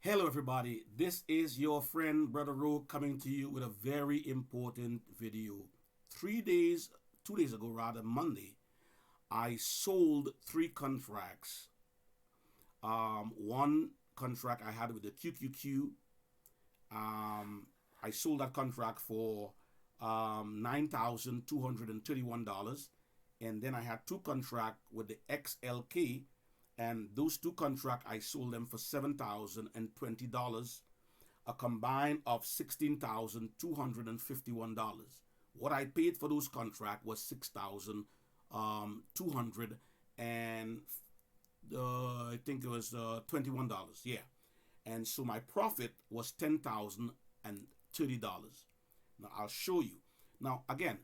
Hello, everybody. This is your friend, Brother Ro, coming to you with a very important video. 3 days, 2 days ago, rather, Monday, I sold three contracts. One contract I had with the QQQ. Um, I sold that contract for $9,231. And then I had two contracts with the XLK, and those two contracts I sold them for $7,020, a combine of $16,251. What I paid for those contracts was $6,200 and I think it was $21. Yeah, and so my profit was $10,030. Now I'll show you. Now again,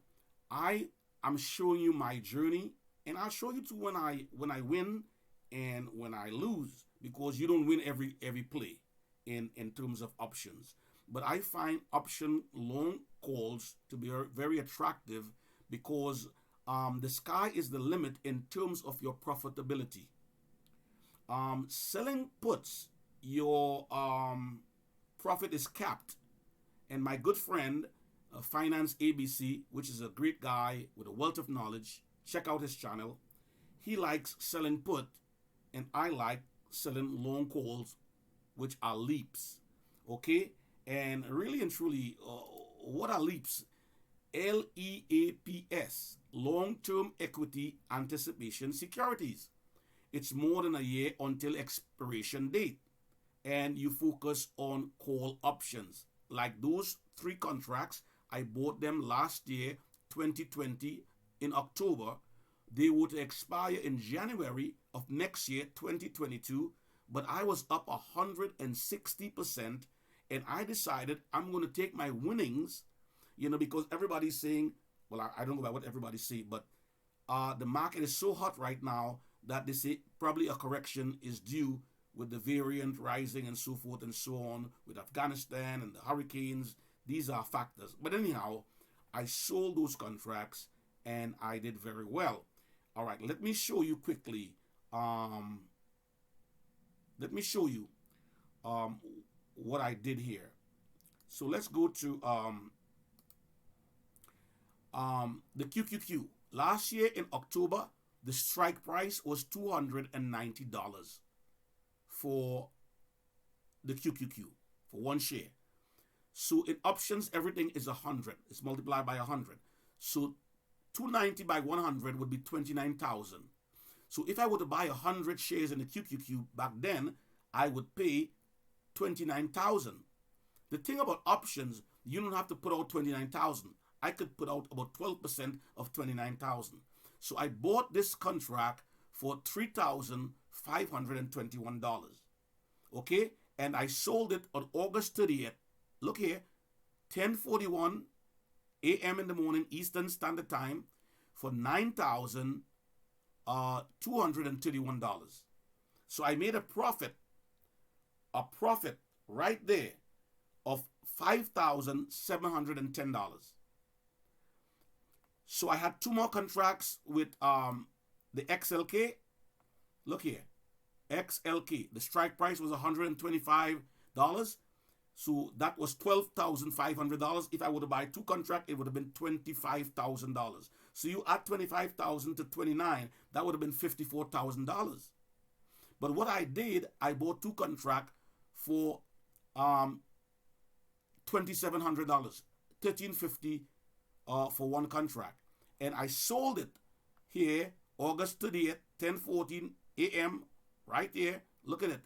I am showing you my journey, and I'll show you too when I win and when I lose, because you don't win every play in terms of options. But I find option long calls to be very attractive because the sky is the limit in terms of your profitability. Selling puts, your profit is capped. And my good friend, Finance ABC, which is a great guy with a wealth of knowledge, check out his channel. He likes selling put, and I like selling long calls, which are leaps. Okay? And really and truly, what are leaps? LEAPS, long term equity anticipation securities. It's more than a year until expiration date, and you focus on call options. Like those three contracts, I bought them last year, 2020, in October. They would expire in January of next year, 2022, but I was up 160%, and I decided I'm going to take my winnings, because everybody's saying, well, I don't know about what everybody's saying, but the market is so hot right now that they say probably a correction is due with the variant rising and so forth and so on, with Afghanistan and the hurricanes. These are factors. But anyhow, I sold those contracts and I did very well. All right, let me show you quickly. Let me show you what I did here. So let's go to the QQQ. Last year in October, the strike price was $290 for the QQQ for one share. So in options, everything is 100. It's multiplied by 100. So 290 by 100 would be 29,000. So if I were to buy 100 shares in the QQQ back then, I would pay 29,000. The thing about options, you don't have to put out 29,000. I could put out about 12% of 29,000. So I bought this contract for $3,521. Okay? And I sold it on August 30th. Look here, 10:41 a.m. in the morning, Eastern Standard Time, for $9,231. So I made a profit right there of $5,710. So I had two more contracts with the XLK. Look here, XLK. The strike price was $125. So that was $12,500. If I were to buy two contracts, it would have been $25,000. So you add 25,000 to 29, that would have been $54,000. But what I did, I bought two contracts for $2,700, $1,350 for one contract, and I sold it here August 30th, 10:14 a.m. right there. Look at it,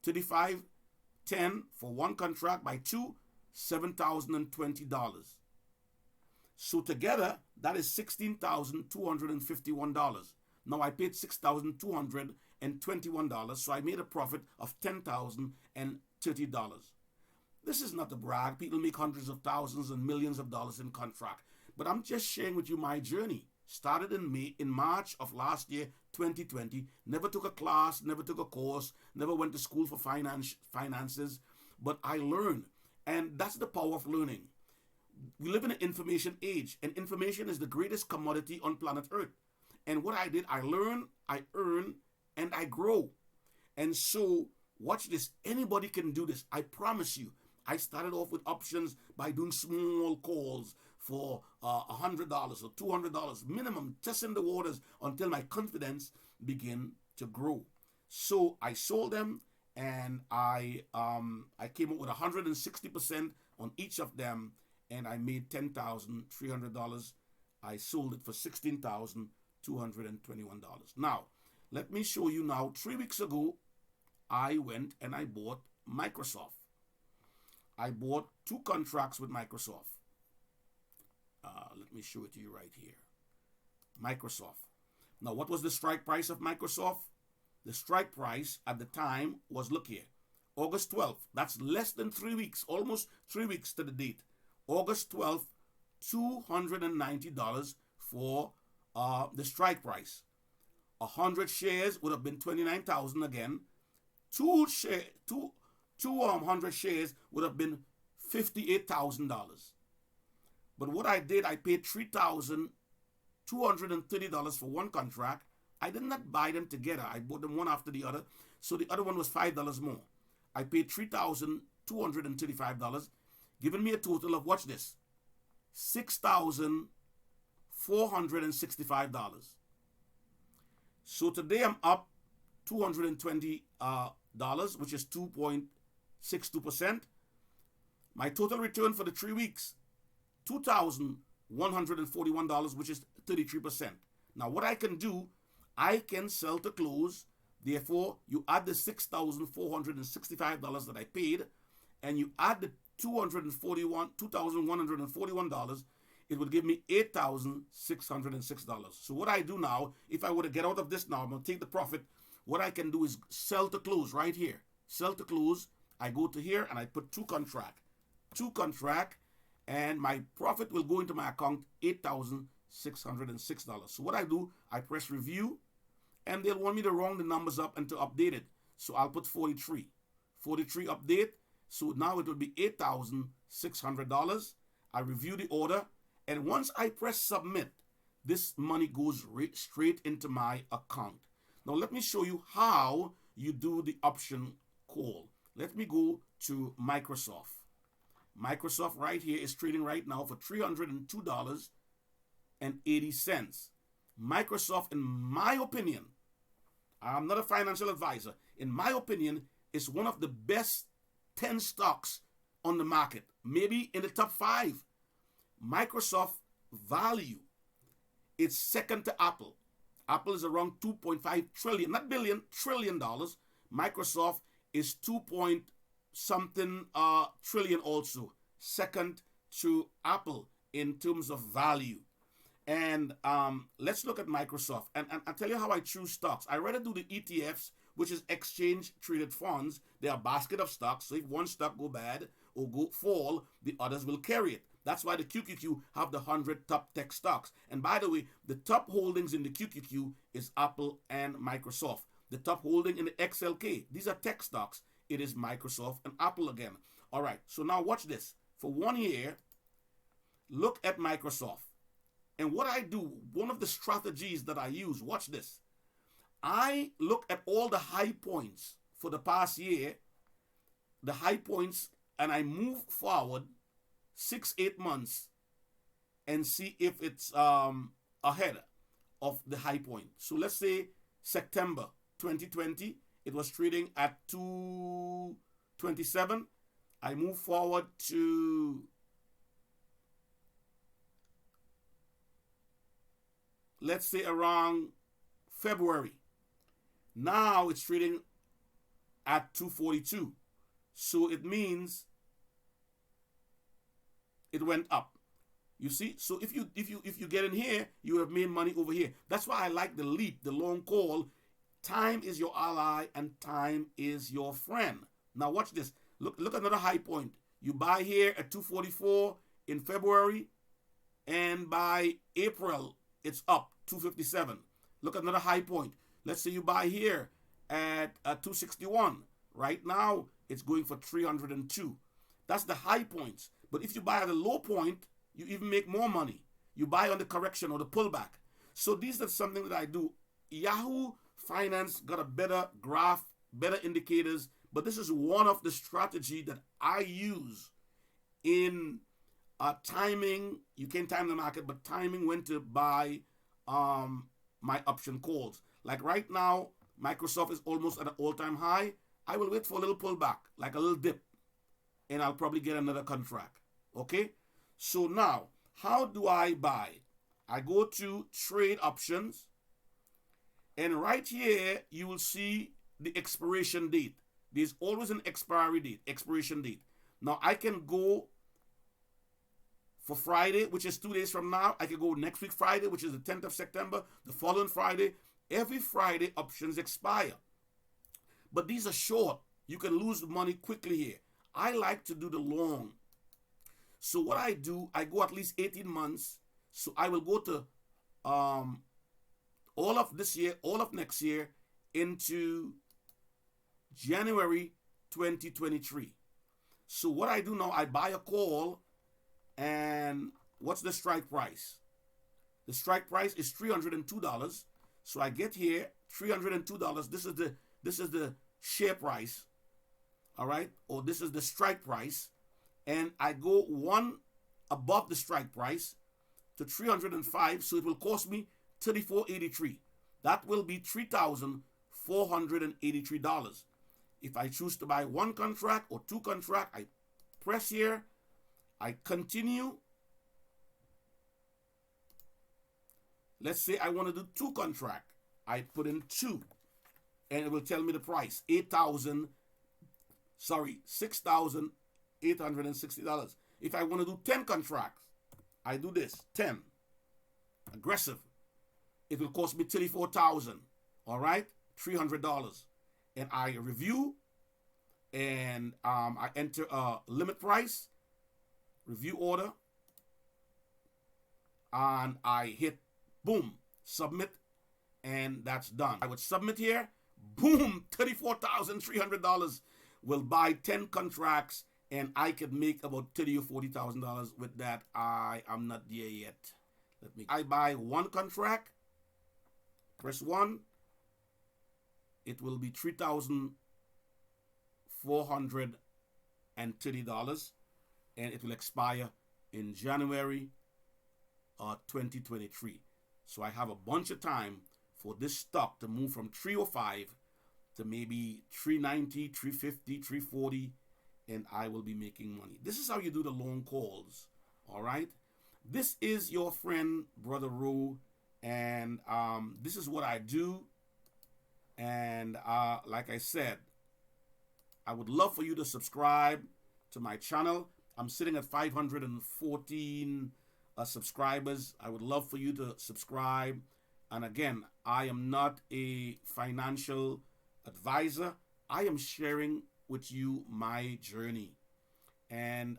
35.10 for one contract by two, $7,020. So together that is $16,251. Now I paid $6,221, so I made a profit of $10,030. This is not to brag. People make hundreds of thousands and millions of dollars in contract. But I'm just sharing with you my journey. Started in March of last year, 2020. Never took a class, never took a course, never went to school for finances. But I learned. And that's the power of learning. We live in an information age, and information is the greatest commodity on planet Earth. And what I did, I learn, I earn, and I grow. And so Watch this. Anybody can do this. I promise you. I started off with options by doing small calls for $100 or $200 minimum, testing the waters until my confidence began to grow. So I sold them, and I came up with 160% on each of them, and I made $10,300. I sold it for $16,221. Now, let me show you now. 3 weeks ago, I went and I bought Microsoft. I bought 2 contracts with Microsoft. Let me show it to you right here. Microsoft. Now, what was the strike price of Microsoft? The strike price at the time was, look here, August 12th. That's less than 3 weeks, almost 3 weeks to the date. August 12th, $290 for the strike price. 100 shares would have been 29,000 again. 200 shares would have been $58,000. But what I did, I paid $3,230 for one contract. I did not buy them together. I bought them one after the other. So the other one was $5 more. I paid $3,235, giving me a total of, watch this, $6,465. So today I'm up $220, which is 2.62%. My total return for the 3 weeks, $2,141, which is 33%. Now what I can do, I can sell to close. Therefore, you add the $6,465 that I paid, and you add the $2,141, it would give me $8,606. So what I do now, if I were to get out of this now, I'm going to take the profit. What I can do is sell to close right here. Sell to close. I go to here and I put 2 contract. 2 contract, and my profit will go into my account, $8,606. So what I do, I press review, and they'll want me to round the numbers up and to update it. So I'll put 43. 43 update. So now it will be $8,600. I review the order, and once I press submit, this money goes straight into my account. Now let me show you how you do the option call. Let me go to Microsoft. Microsoft right here is trading right now for $302.80. Microsoft, in my opinion, I'm not a financial advisor, in my opinion, is one of the best 10 stocks on the market, maybe in the top 5. Microsoft value, it's second to Apple. Apple is around 2.5 trillion, not billion, trillion dollars. Microsoft is 2 point something trillion also, second to Apple in terms of value. And let's look at Microsoft. And I'll tell you how I choose stocks. I rather do the ETFs, which is exchange traded funds. They are a basket of stocks. So if one stock go bad or go fall, the others will carry it. That's why the QQQ have the 100 top tech stocks. And by the way, the top holdings in the QQQ is Apple and Microsoft. The top holding in the XLK, these are tech stocks. It is Microsoft and Apple again. All right, so now watch this. For 1 year, look at Microsoft. And what I do, one of the strategies that I use, watch this. I look at all the high points for the past year, the high points, and I move forward 6-8 months and see if it's ahead of the high point. So let's say September 2020, it was trading at 227. I move forward to, let's say, around February. Now it's trading at 242. So it means it went up. You see? So if you get in here, you have made money over here. That's why I like the leap, the long call. Time is your ally and time is your friend. Now watch this. Look at another high point. You buy here at 244 in February, and by April it's up 257. Look at another high point. Let's say you buy here at 261. Right now it's going for 302. That's the high points. But if you buy at a low point, you even make more money. You buy on the correction or the pullback. So these are something that I do. Yahoo Finance got a better graph, better indicators, But this is one of the strategy that I use in timing. You can't time the market, but timing when to buy my option calls. Like right now, Microsoft is almost at an all-time high. I will wait for a little pullback, like a little dip, and I'll probably get another contract. Okay? So now, how do I buy? I go to trade options, and right here you will see the expiration date. There's always an expiration date. Now I can go for Friday, which is 2 days from now. I can go next week Friday, which is the 10th of September, the following Friday. Every Friday options expire. But these are short. You can lose money quickly here. I like to do the long. So what I do, I go at least 18 months. So I will go to all of this year, all of next year, into January 2023. So what I do now, I buy a call, and what's the strike price? The strike price is $302. So I get here $302. This is the share price, all right, or this is the strike price, and I go one above the strike price to 305. So it will cost me $34.83. That will be $3,483. If I choose to buy one contract or two contract, I press here, I continue. Let's say I want to do two contract. I put in two, and it will tell me the price, $6,860. If I want to do 10 contracts, I do this, 10, aggressive. It will cost me $34,000, all right, $300. And I review, and I enter a limit price, review order, and I hit boom, submit, and that's done. I would submit here, boom, $34,300 will buy 10 contracts, and I could make about $30,000 or $40,000 with that. I am not there yet. I buy one contract, press one, it will be $3,430, and it will expire in January 2023. So I have a bunch of time for this stock to move from 305 to maybe 390, 350, 340, and I will be making money. This is how you do the long calls, all right? This is your friend, Brother Rowe, and this is what I do. And like I said, I would love for you to subscribe to my channel. I'm sitting at 514 subscribers. I would love for you to subscribe. And again, I am not a financial advisor. I am sharing with you my journey. And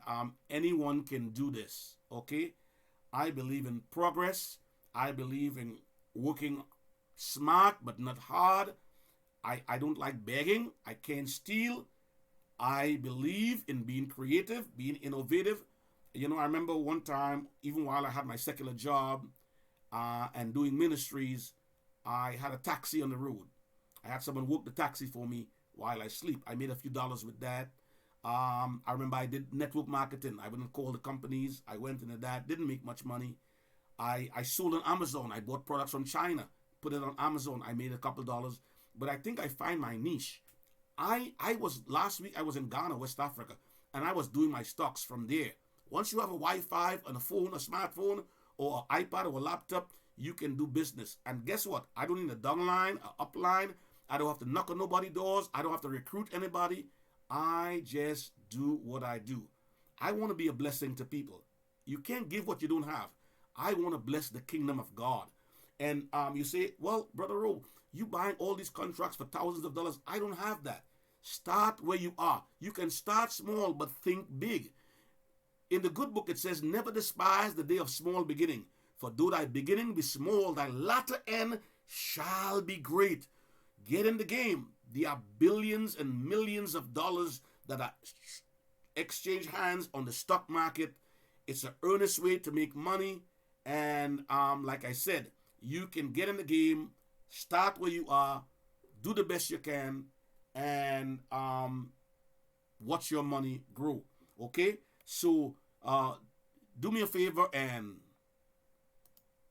anyone can do this, okay? I believe in progress. I believe in working smart but not hard. I don't like begging. I can't steal. I believe in being creative, being innovative. You know, I remember one time, even while I had my secular job and doing ministries, I had a taxi on the road. I had someone work the taxi for me while I sleep. I made a few dollars with that. I remember I did network marketing. I wouldn't call the companies. I went into that, didn't make much money. I sold on Amazon. I bought products from China, put it on Amazon. I made a couple dollars. But I think I find my niche. Last week I was in Ghana, West Africa, and I was doing my stocks from there. Once you have a Wi-Fi on a phone, a smartphone, or an iPad or a laptop, you can do business. And guess what? I don't need a downline, an upline. I don't have to knock on nobody's doors. I don't have to recruit anybody. I just do what I do. I want to be a blessing to people. You can't give what you don't have. I want to bless the kingdom of God. And you say, well, Brother Rowe, you buying all these contracts for thousands of dollars. I don't have that. Start where you are. You can start small, but think big. In the good book, it says, never despise the day of small beginning. For though thy beginning be small, thy latter end shall be great. Get in the game. There are billions and millions of dollars that are exchange hands on the stock market. It's an earnest way to make money. And like I said, you can get in the game, start where you are, do the best you can, and watch your money grow. Okay, so do me a favor and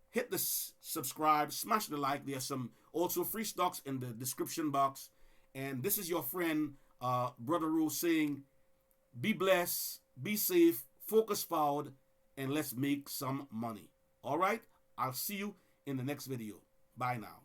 hit the subscribe, smash the like. There's some also free stocks in the description box. And this is your friend, Brother Rose, saying, be blessed, be safe, focus forward, and let's make some money. All right? I'll see you in the next video. Bye now.